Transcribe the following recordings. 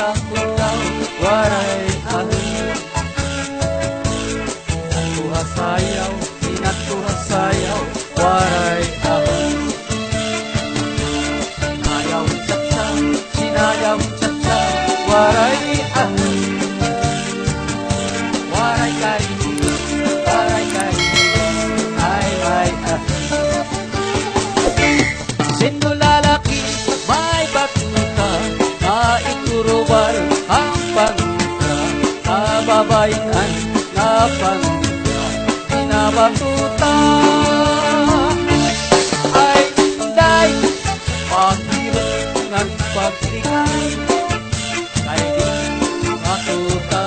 kita-kita, waray ahon. Sinatuha sayaw, sinatuha sayaw, waray ahon. Sinayaw cha-cha, sinayaw cha-cha, waray ahon. Waray karigus, ay may ahon. Sino lalaki, may batuta, maiturubal ang pangka, kababayan na pangka, pinabatuta. Ay day, paghirap ng pagligay, kay di matuta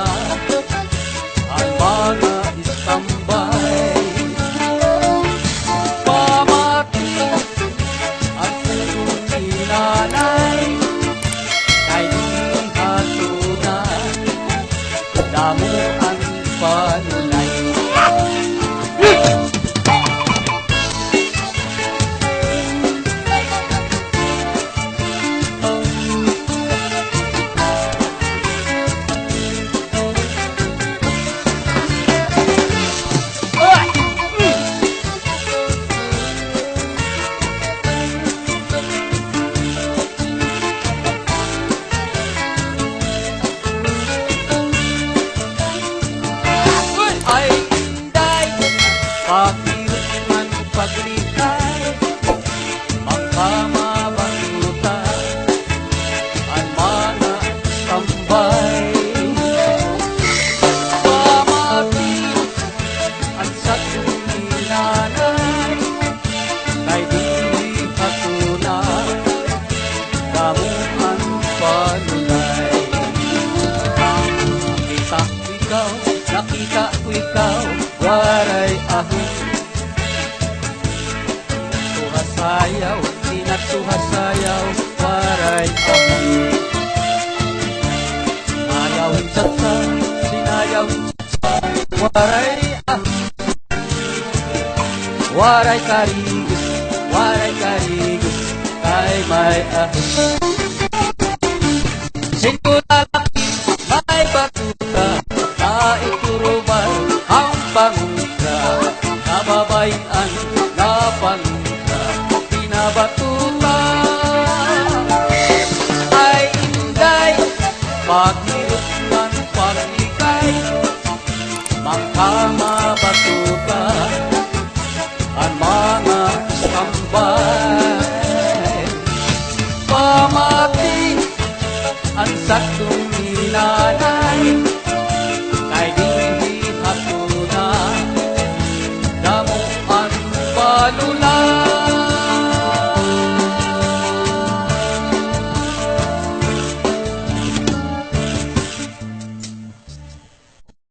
ang mga istambay. Nanay, kay di hatunan, damo ang panulay. Ay inday, pakirot man paglikay, magkamabatuta ang mga tambay. Pamati at sa tuminanay, kay di hatunan, damo ang panulay. Nakita ko ikaw, waray ahon. Sinatuhasayaw, sinatuhasayaw, waray ahon. Sinayaw cha-cha, sinayaw cha-cha, waray ahon. Waray karigus, kay may ahon. Sino lalaki, may batuta, maiturubal ang pangka, kababayan na pangka.